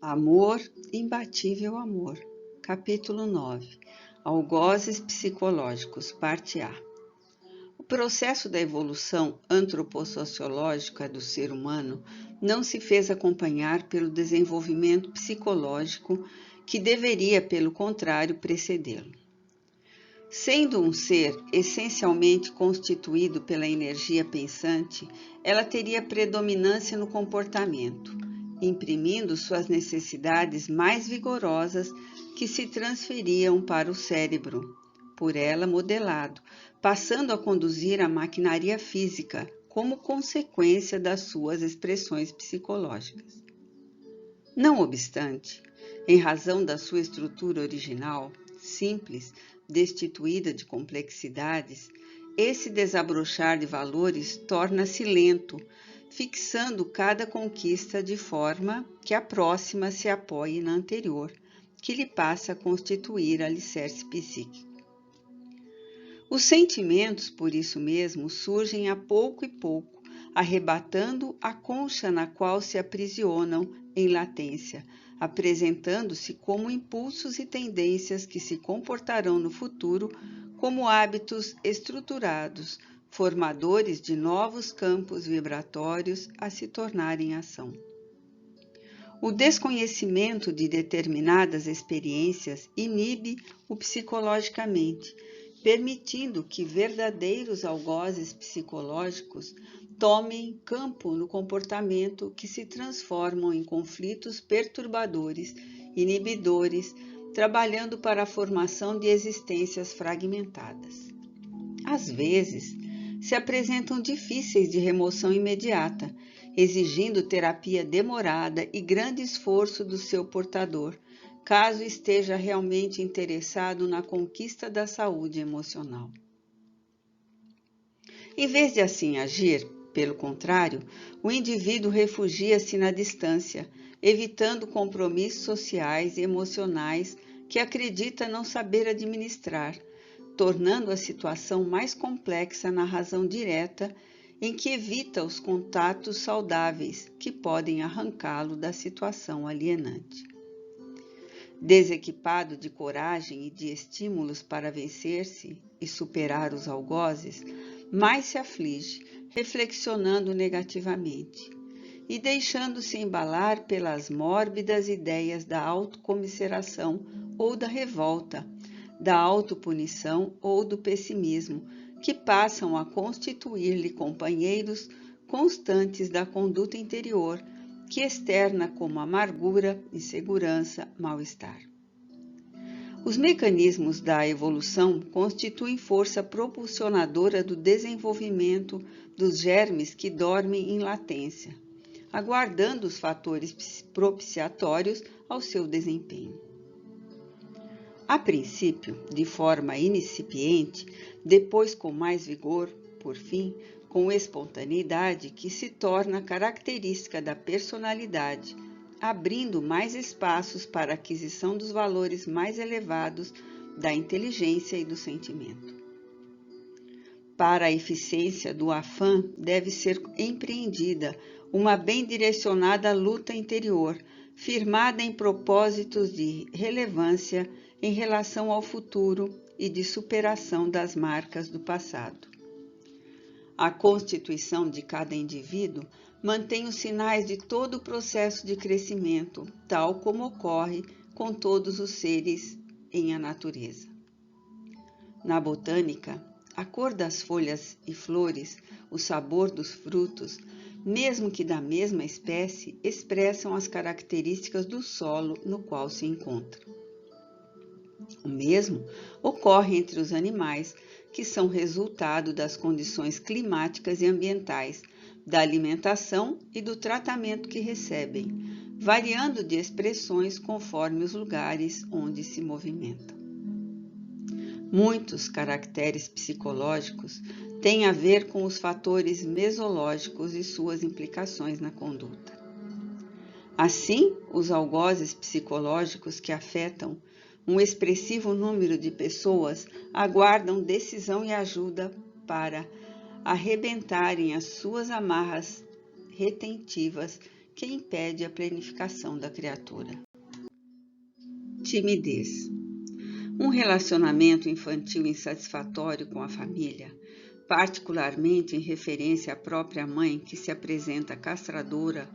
Amor, imbatível amor. Capítulo 9. Algozes psicológicos, parte A. O processo da evolução antropossociológica do ser humano não se fez acompanhar pelo desenvolvimento psicológico que deveria, pelo contrário, precedê-lo. Sendo um ser essencialmente constituído pela energia pensante, ela teria predominância no comportamento, imprimindo suas necessidades mais vigorosas que se transferiam para o cérebro, por ela modelado, passando a conduzir a maquinaria física como consequência das suas expressões psicológicas. Não obstante, em razão da sua estrutura original, simples, destituída de complexidades, esse desabrochar de valores torna-se lento, fixando cada conquista de forma que a próxima se apoie na anterior, que lhe passa a constituir alicerce psíquico. Os sentimentos, por isso mesmo, surgem a pouco e pouco, arrebatando a concha na qual se aprisionam em latência, apresentando-se como impulsos e tendências que se comportarão no futuro como hábitos estruturados, formadores de novos campos vibratórios a se tornarem ação. O desconhecimento de determinadas experiências inibe-o psicologicamente, permitindo que verdadeiros algozes psicológicos tomem campo no comportamento que se transformam em conflitos perturbadores, inibidores, trabalhando para a formação de existências fragmentadas. Às vezes, se apresentam difíceis de remoção imediata, exigindo terapia demorada e grande esforço do seu portador, caso esteja realmente interessado na conquista da saúde emocional. Em vez de assim agir, pelo contrário, o indivíduo refugia-se na distância, evitando compromissos sociais e emocionais que acredita não saber administrar, tornando a situação mais complexa na razão direta em que evita os contatos saudáveis que podem arrancá-lo da situação alienante. Desequipado de coragem e de estímulos para vencer-se e superar os algozes, mais se aflige, reflexionando negativamente e deixando-se embalar pelas mórbidas ideias da autocomiseração ou da revolta, da autopunição ou do pessimismo, que passam a constituir-lhe companheiros constantes da conduta interior, que externa como amargura, insegurança, mal-estar. Os mecanismos da evolução constituem força propulsionadora do desenvolvimento dos germes que dormem em latência, aguardando os fatores propiciatórios ao seu desempenho. A princípio, de forma incipiente, depois com mais vigor, por fim, com espontaneidade que se torna característica da personalidade, abrindo mais espaços para a aquisição dos valores mais elevados da inteligência e do sentimento. Para a eficiência do afã deve ser empreendida uma bem direcionada luta interior, firmada em propósitos de relevância em relação ao futuro e de superação das marcas do passado. A constituição de cada indivíduo mantém os sinais de todo o processo de crescimento, tal como ocorre com todos os seres em a natureza. Na botânica, a cor das folhas e flores, o sabor dos frutos, mesmo que da mesma espécie, expressam as características do solo no qual se encontra. O mesmo ocorre entre os animais, que são resultado das condições climáticas e ambientais, da alimentação e do tratamento que recebem, variando de expressões conforme os lugares onde se movimentam. Muitos caracteres psicológicos têm a ver com os fatores mesológicos e suas implicações na conduta. Assim, os algozes psicológicos que afetam um expressivo número de pessoas aguardam decisão e ajuda para arrebentarem as suas amarras retentivas que impede a planificação da criatura. Timidez. Um relacionamento infantil insatisfatório com a família, particularmente em referência à própria mãe que se apresenta castradora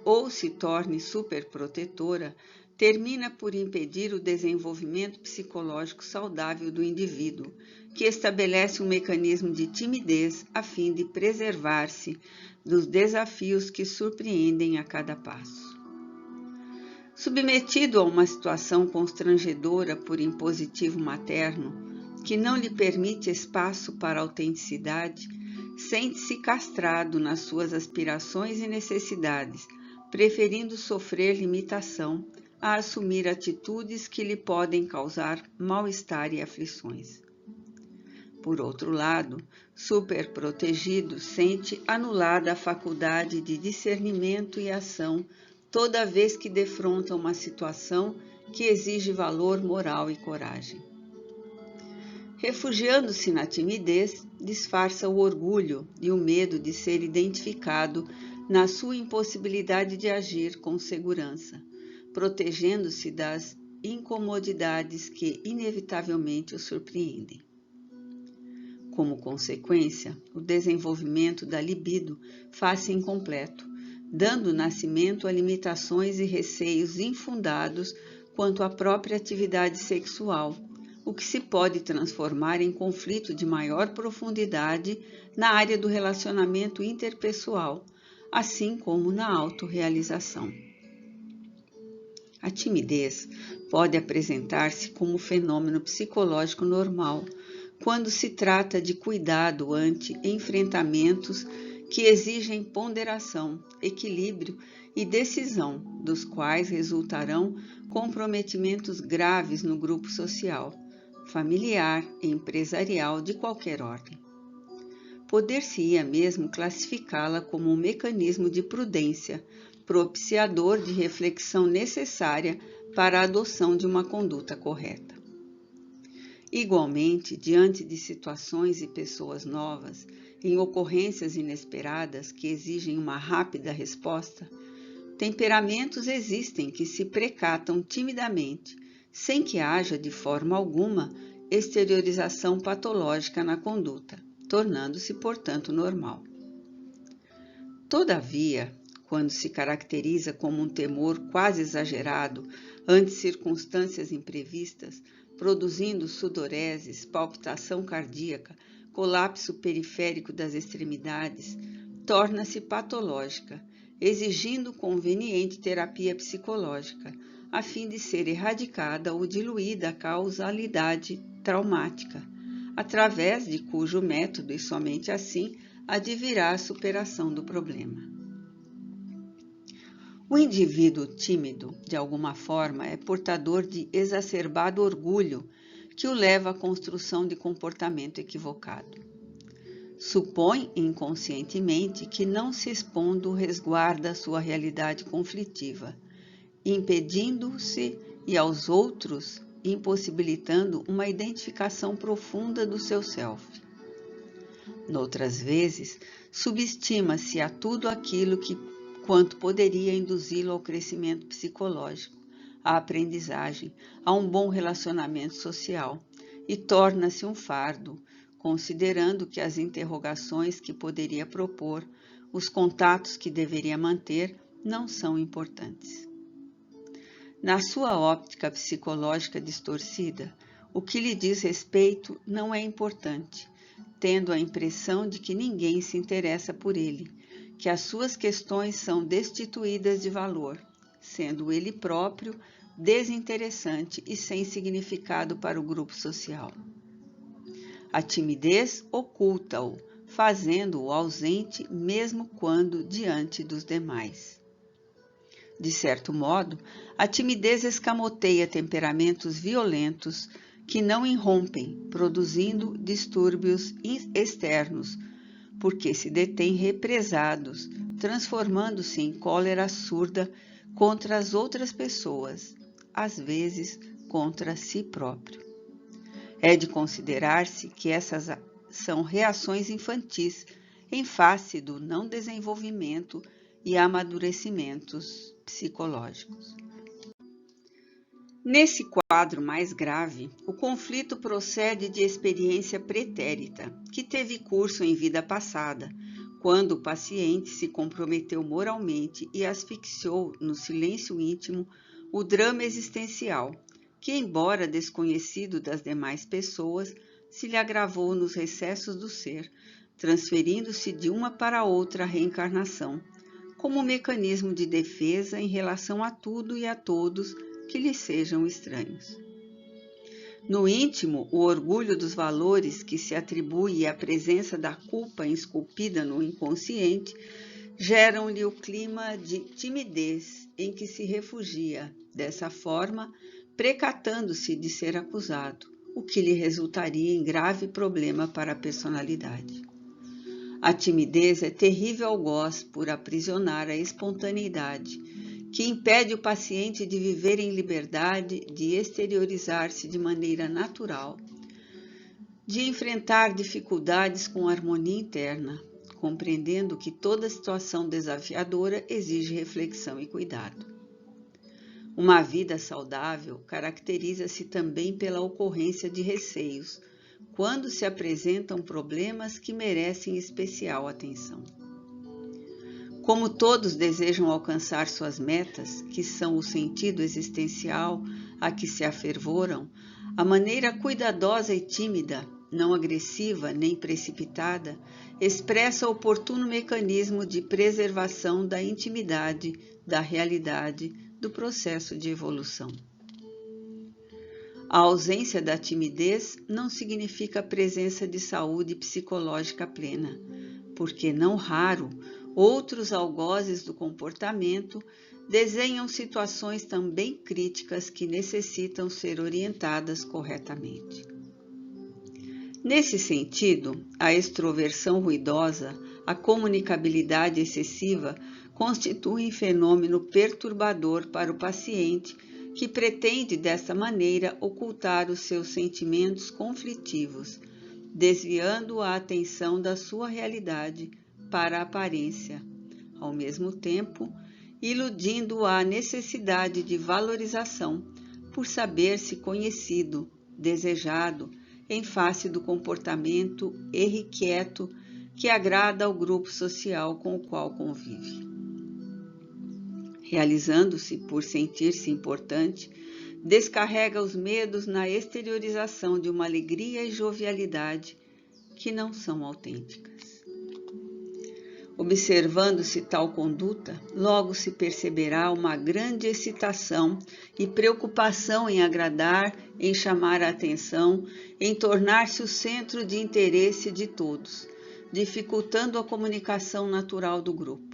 ou se torne superprotetora, termina por impedir o desenvolvimento psicológico saudável do indivíduo, que estabelece um mecanismo de timidez a fim de preservar-se dos desafios que surpreendem a cada passo. Submetido a uma situação constrangedora por impositivo materno, que não lhe permite espaço para a autenticidade, sente-se castrado nas suas aspirações e necessidades, preferindo sofrer limitação a assumir atitudes que lhe podem causar mal-estar e aflições. Por outro lado, superprotegido sente anulada a faculdade de discernimento e ação toda vez que defronta uma situação que exige valor moral e coragem. Refugiando-se na timidez, disfarça o orgulho e o medo de ser identificado na sua impossibilidade de agir com segurança, protegendo-se das incomodidades que inevitavelmente o surpreendem. Como consequência, o desenvolvimento da libido faz-se incompleto, dando nascimento a limitações e receios infundados quanto à própria atividade sexual, o que se pode transformar em conflito de maior profundidade na área do relacionamento interpessoal, assim como na autorrealização. A timidez pode apresentar-se como fenômeno psicológico normal, quando se trata de cuidado ante enfrentamentos que exigem ponderação, equilíbrio e decisão, dos quais resultarão comprometimentos graves no grupo social, familiar e empresarial de qualquer ordem. Poder-se-ia mesmo classificá-la como um mecanismo de prudência, propiciador de reflexão necessária para a adoção de uma conduta correta. Igualmente, diante de situações e pessoas novas, em ocorrências inesperadas que exigem uma rápida resposta, temperamentos existem que se precatam timidamente, sem que haja de forma alguma exteriorização patológica na conduta, tornando-se, portanto, normal. Todavia, quando se caracteriza como um temor quase exagerado ante circunstâncias imprevistas, produzindo sudoreses, palpitação cardíaca, colapso periférico das extremidades, torna-se patológica, exigindo conveniente terapia psicológica, a fim de ser erradicada ou diluída a causalidade traumática, através de cujo método, e somente assim, advirá a superação do problema. O indivíduo tímido, de alguma forma, é portador de exacerbado orgulho que o leva à construção de comportamento equivocado. Supõe inconscientemente que não se expondo resguarda sua realidade conflitiva, impedindo-se e aos outros impossibilitando uma identificação profunda do seu self. Noutras vezes, subestima-se a tudo aquilo quanto poderia induzi-lo ao crescimento psicológico, à aprendizagem, a um bom relacionamento social, e torna-se um fardo, considerando que as interrogações que poderia propor, os contatos que deveria manter, não são importantes. Na sua óptica psicológica distorcida, o que lhe diz respeito não é importante, tendo a impressão de que ninguém se interessa por ele, que as suas questões são destituídas de valor, sendo ele próprio desinteressante e sem significado para o grupo social. A timidez oculta-o, fazendo-o ausente mesmo quando diante dos demais. De certo modo, a timidez escamoteia temperamentos violentos que não irrompem, produzindo distúrbios externos, porque se detêm represados, transformando-se em cólera surda contra as outras pessoas, às vezes contra si próprio. É de considerar-se que essas são reações infantis em face do não desenvolvimento e amadurecimentos psicológicos. Nesse quadro mais grave, o conflito procede de experiência pretérita, que teve curso em vida passada, quando o paciente se comprometeu moralmente e asfixiou no silêncio íntimo o drama existencial, que, embora desconhecido das demais pessoas, se lhe agravou nos recessos do ser, transferindo-se de uma para outra reencarnação, como mecanismo de defesa em relação a tudo e a todos que lhe sejam estranhos. No íntimo, o orgulho dos valores que se atribui à presença da culpa esculpida no inconsciente geram-lhe o clima de timidez em que se refugia, dessa forma, precatando-se de ser acusado, o que lhe resultaria em grave problema para a personalidade. A timidez é terrível algoz por aprisionar a espontaneidade, que impede o paciente de viver em liberdade, de exteriorizar-se de maneira natural, de enfrentar dificuldades com harmonia interna, compreendendo que toda situação desafiadora exige reflexão e cuidado. Uma vida saudável caracteriza-se também pela ocorrência de receios, quando se apresentam problemas que merecem especial atenção. Como todos desejam alcançar suas metas, que são o sentido existencial a que se afervoram, a maneira cuidadosa e tímida, não agressiva nem precipitada, expressa o oportuno mecanismo de preservação da intimidade, da realidade, do processo de evolução. A ausência da timidez não significa a presença de saúde psicológica plena, porque, não raro, outros algozes do comportamento desenham situações também críticas que necessitam ser orientadas corretamente. Nesse sentido, a extroversão ruidosa, a comunicabilidade excessiva constituem fenômeno perturbador para o paciente que pretende dessa maneira ocultar os seus sentimentos conflitivos, desviando a atenção da sua realidade para a aparência, ao mesmo tempo iludindo a necessidade de valorização por saber-se conhecido, desejado, em face do comportamento irrequieto que agrada ao grupo social com o qual convive. Realizando-se por sentir-se importante, descarrega os medos na exteriorização de uma alegria e jovialidade que não são autênticas. Observando-se tal conduta, logo se perceberá uma grande excitação e preocupação em agradar, em chamar a atenção, em tornar-se o centro de interesse de todos, dificultando a comunicação natural do grupo.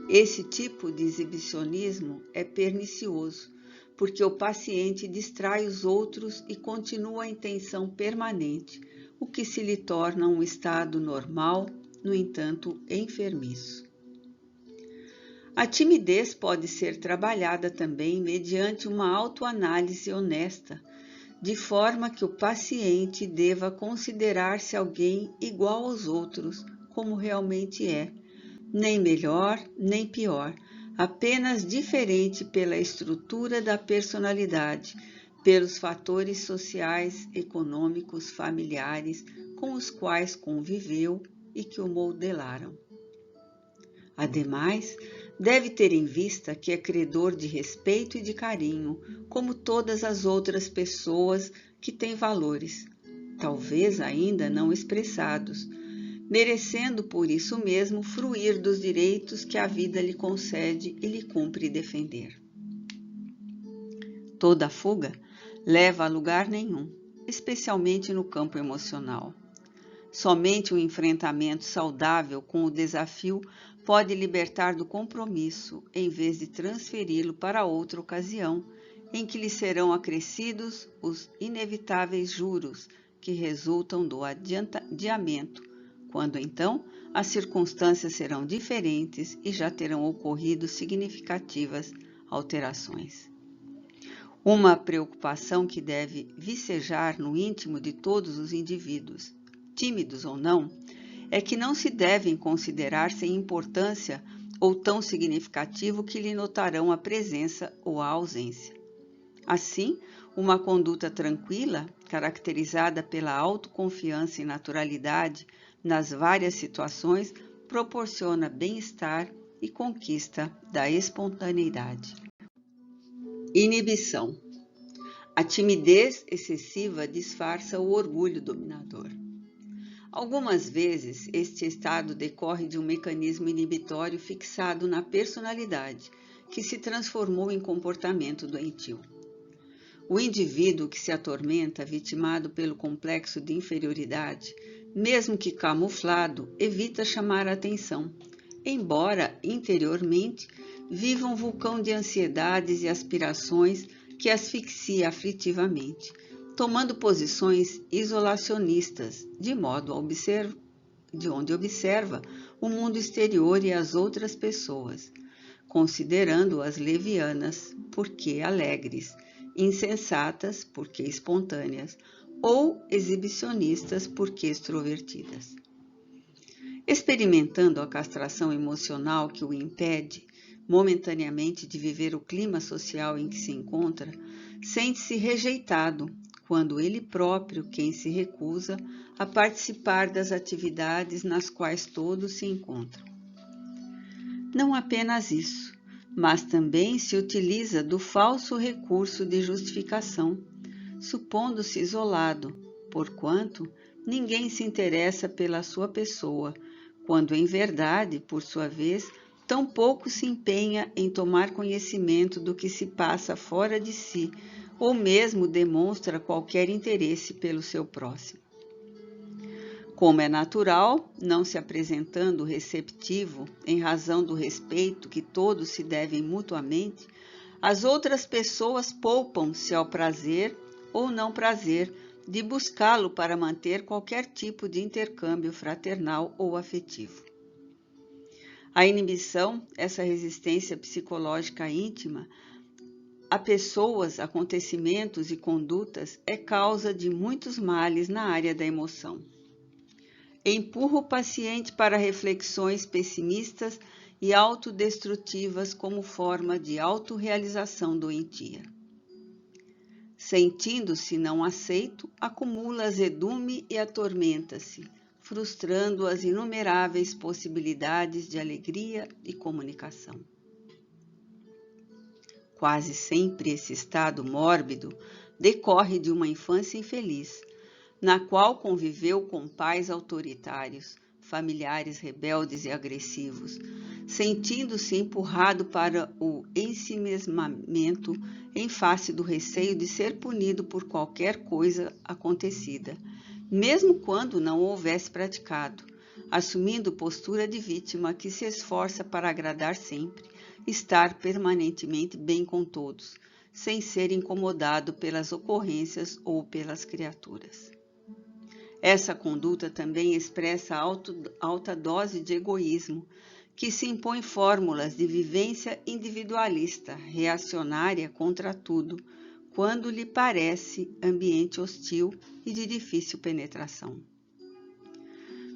Esse tipo de exibicionismo é pernicioso, porque o paciente distrai os outros e continua em tensão permanente, o que se lhe torna um estado normal, no entanto, enfermiço. A timidez pode ser trabalhada também mediante uma autoanálise honesta, de forma que o paciente deva considerar-se alguém igual aos outros, como realmente é, nem melhor nem pior, apenas diferente pela estrutura da personalidade, pelos fatores sociais, econômicos, familiares com os quais conviveu e que o modelaram. Ademais, deve ter em vista que é credor de respeito e de carinho, como todas as outras pessoas que têm valores, talvez ainda não expressados, merecendo por isso mesmo fruir dos direitos que a vida lhe concede e lhe cumpre defender. Toda fuga leva a lugar nenhum, especialmente no campo emocional. Somente um enfrentamento saudável com o desafio pode libertar do compromisso, em vez de transferi-lo para outra ocasião, em que lhe serão acrescidos os inevitáveis juros que resultam do adiamento, quando então as circunstâncias serão diferentes e já terão ocorrido significativas alterações. Uma preocupação que deve vicejar no íntimo de todos os indivíduos, tímidos ou não, é que não se devem considerar sem importância ou tão significativo que lhe notarão a presença ou a ausência. Assim, uma conduta tranquila, caracterizada pela autoconfiança e naturalidade nas várias situações, proporciona bem-estar e conquista da espontaneidade. Inibição. A timidez excessiva disfarça o orgulho dominador. Algumas vezes, este estado decorre de um mecanismo inibitório fixado na personalidade, que se transformou em comportamento doentio. O indivíduo que se atormenta, vitimado pelo complexo de inferioridade, mesmo que camuflado, evita chamar a atenção, embora, interiormente, viva um vulcão de ansiedades e aspirações que asfixia aflitivamente, tomando posições isolacionistas, de onde observa o mundo exterior e as outras pessoas, considerando-as levianas, porque alegres, insensatas, porque espontâneas, ou exibicionistas, porque extrovertidas. Experimentando a castração emocional que o impede, momentaneamente, de viver o clima social em que se encontra, sente-se rejeitado, quando ele próprio quem se recusa a participar das atividades nas quais todos se encontram. Não apenas isso, mas também se utiliza do falso recurso de justificação, supondo-se isolado, porquanto ninguém se interessa pela sua pessoa, quando em verdade, por sua vez, tampouco se empenha em tomar conhecimento do que se passa fora de si, ou mesmo demonstra qualquer interesse pelo seu próximo. Como é natural, não se apresentando receptivo em razão do respeito que todos se devem mutuamente, as outras pessoas poupam-se ao prazer ou não prazer de buscá-lo para manter qualquer tipo de intercâmbio fraternal ou afetivo. A inibição, essa resistência psicológica íntima a pessoas, acontecimentos e condutas, é causa de muitos males na área da emoção. Empurra o paciente para reflexões pessimistas e autodestrutivas como forma de autorrealização doentia. Sentindo-se não aceito, acumula azedume e atormenta-se, frustrando as inumeráveis possibilidades de alegria e comunicação. Quase sempre esse estado mórbido decorre de uma infância infeliz, na qual conviveu com pais autoritários, familiares rebeldes e agressivos, sentindo-se empurrado para o ensimesmamento em face do receio de ser punido por qualquer coisa acontecida, mesmo quando não o houvesse praticado, assumindo postura de vítima que se esforça para agradar sempre, estar permanentemente bem com todos, sem ser incomodado pelas ocorrências ou pelas criaturas. Essa conduta também expressa alta dose de egoísmo, que se impõe fórmulas de vivência individualista, reacionária contra tudo, quando lhe parece ambiente hostil e de difícil penetração.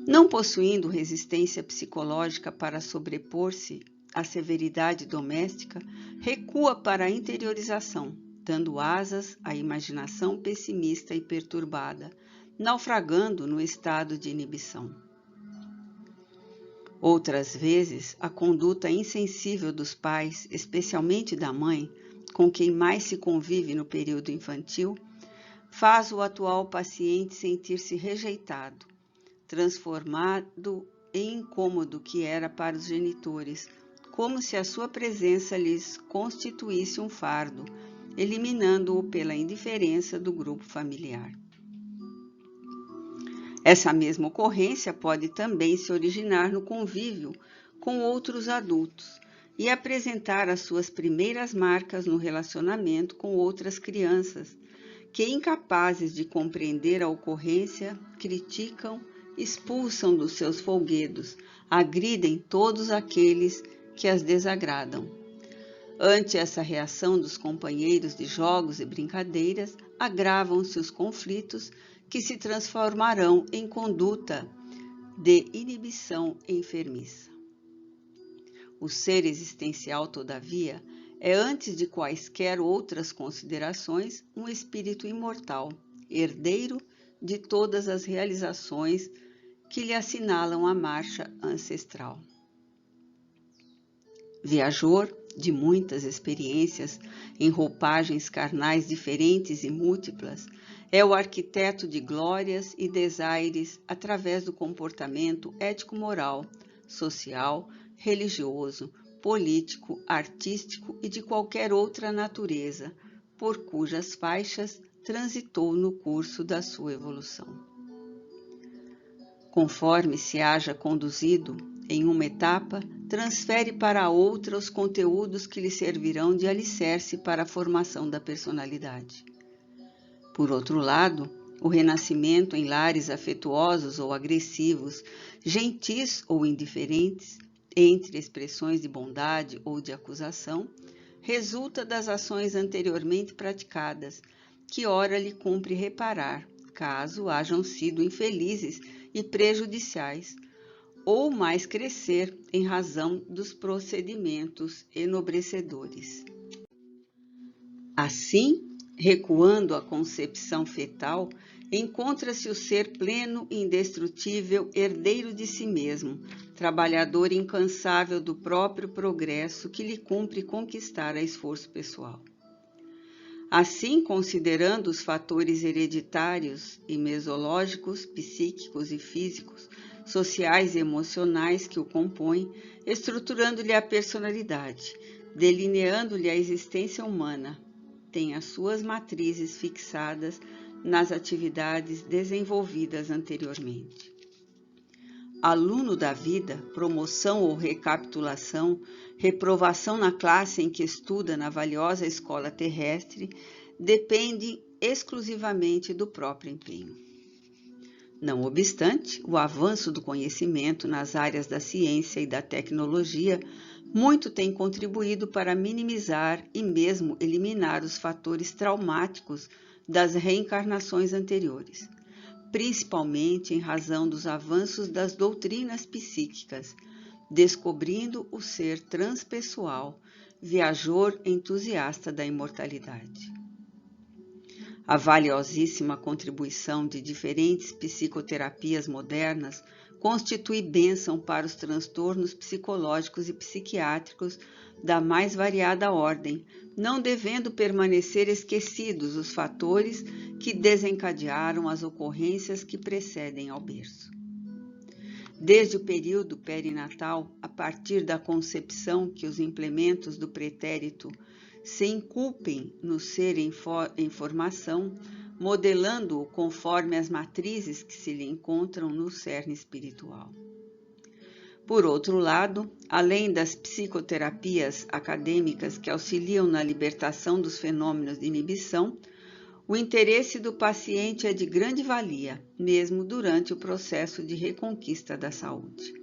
Não possuindo resistência psicológica para sobrepor-se à severidade doméstica, recua para a interiorização, dando asas à imaginação pessimista e perturbada, naufragando no estado de inibição. Outras vezes, a conduta insensível dos pais, especialmente da mãe, com quem mais se convive no período infantil, faz o atual paciente sentir-se rejeitado, transformado em incômodo que era para os genitores, como se a sua presença lhes constituísse um fardo, eliminando-o pela indiferença do grupo familiar. Essa mesma ocorrência pode também se originar no convívio com outros adultos e apresentar as suas primeiras marcas no relacionamento com outras crianças, que, incapazes de compreender a ocorrência, criticam, expulsam dos seus folguedos, agridem todos aqueles que as desagradam. Ante essa reação dos companheiros de jogos e brincadeiras, agravam-se os conflitos que se transformarão em conduta de inibição enfermiça. O ser existencial, todavia, é, antes de quaisquer outras considerações, um espírito imortal, herdeiro de todas as realizações que lhe assinalam a marcha ancestral. Viajor de muitas experiências em roupagens carnais diferentes e múltiplas, é o arquiteto de glórias e desaires através do comportamento ético-moral, social, religioso, político, artístico e de qualquer outra natureza, por cujas faixas transitou no curso da sua evolução. Conforme se haja conduzido em uma etapa, transfere para a outra os conteúdos que lhe servirão de alicerce para a formação da personalidade. Por outro lado, o renascimento em lares afetuosos ou agressivos, gentis ou indiferentes, entre expressões de bondade ou de acusação, resulta das ações anteriormente praticadas, que ora lhe cumpre reparar, caso hajam sido infelizes e prejudiciais, ou mais crescer em razão dos procedimentos enobrecedores. Assim, recuando à concepção fetal, encontra-se o ser pleno, indestrutível, herdeiro de si mesmo, trabalhador incansável do próprio progresso que lhe cumpre conquistar a esforço pessoal. Assim, considerando os fatores hereditários e mesológicos, psíquicos e físicos, sociais e emocionais que o compõem, estruturando-lhe a personalidade, delineando-lhe a existência humana, tem as suas matrizes fixadas nas atividades desenvolvidas anteriormente. Aluno da vida, promoção ou recapitulação, reprovação na classe em que estuda na valiosa escola terrestre, depende exclusivamente do próprio empenho. Não obstante, o avanço do conhecimento nas áreas da ciência e da tecnologia muito tem contribuído para minimizar e mesmo eliminar os fatores traumáticos das reencarnações anteriores, principalmente em razão dos avanços das doutrinas psíquicas, descobrindo o ser transpessoal, viajor entusiasta da imortalidade. A valiosíssima contribuição de diferentes psicoterapias modernas constitui bênção para os transtornos psicológicos e psiquiátricos da mais variada ordem, não devendo permanecer esquecidos os fatores que desencadearam as ocorrências que precedem ao berço. Desde o período perinatal, a partir da concepção que os implementos do pretérito se inculpem no ser em formação, modelando-o conforme as matrizes que se lhe encontram no cerne espiritual. Por outro lado, além das psicoterapias acadêmicas que auxiliam na libertação dos fenômenos de inibição, o interesse do paciente é de grande valia, mesmo durante o processo de reconquista da saúde.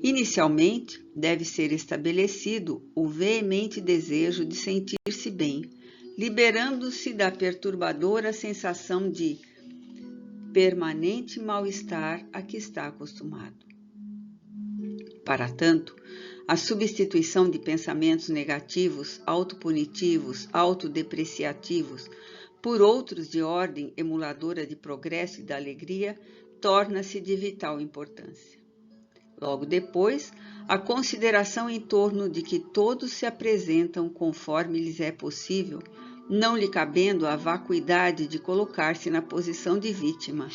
Inicialmente, deve ser estabelecido o veemente desejo de sentir-se bem, liberando-se da perturbadora sensação de permanente mal-estar a que está acostumado. Para tanto, a substituição de pensamentos negativos, autopunitivos, autodepreciativos, por outros de ordem emuladora de progresso e da alegria, torna-se de vital importância. Logo depois, a consideração em torno de que todos se apresentam conforme lhes é possível, não lhe cabendo a vacuidade de colocar-se na posição de vítima,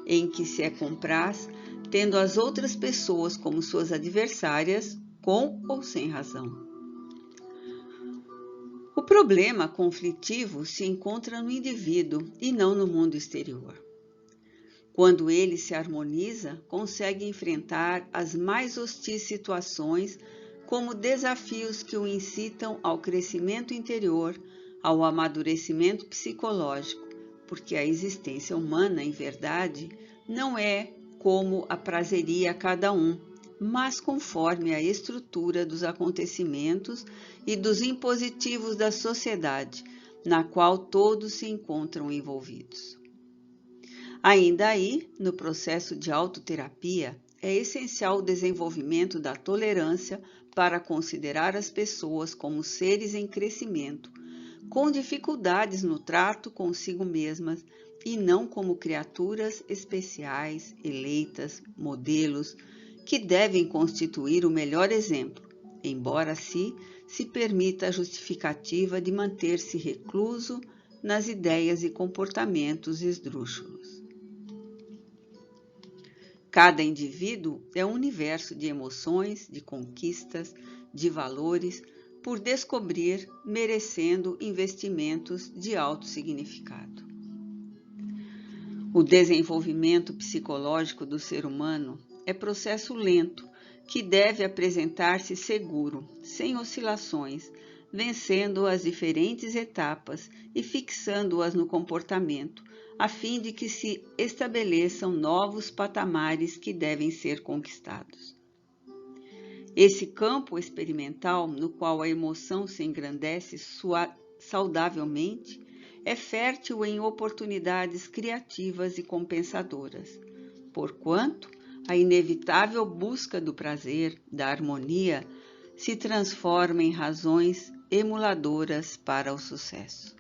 em que se é compraz, tendo as outras pessoas como suas adversárias, com ou sem razão. O problema conflitivo se encontra no indivíduo e não no mundo exterior. Quando ele se harmoniza, consegue enfrentar as mais hostis situações como desafios que o incitam ao crescimento interior, ao amadurecimento psicológico, porque a existência humana, em verdade, não é como aprazeria a cada um, mas conforme a estrutura dos acontecimentos e dos impositivos da sociedade, na qual todos se encontram envolvidos. Ainda aí, no processo de autoterapia, é essencial o desenvolvimento da tolerância para considerar as pessoas como seres em crescimento, com dificuldades no trato consigo mesmas e não como criaturas especiais, eleitas, modelos, que devem constituir o melhor exemplo, embora se permita a justificativa de manter-se recluso nas ideias e comportamentos esdrúxulos. Cada indivíduo é um universo de emoções, de conquistas, de valores, por descobrir, merecendo investimentos de alto significado. O desenvolvimento psicológico do ser humano é processo lento que deve apresentar-se seguro, sem oscilações, vencendo as diferentes etapas e fixando-as no comportamento, a fim de que se estabeleçam novos patamares que devem ser conquistados. Esse campo experimental, no qual a emoção se engrandece saudavelmente, é fértil em oportunidades criativas e compensadoras, porquanto a inevitável busca do prazer, da harmonia, se transforma em razões emuladoras para o sucesso.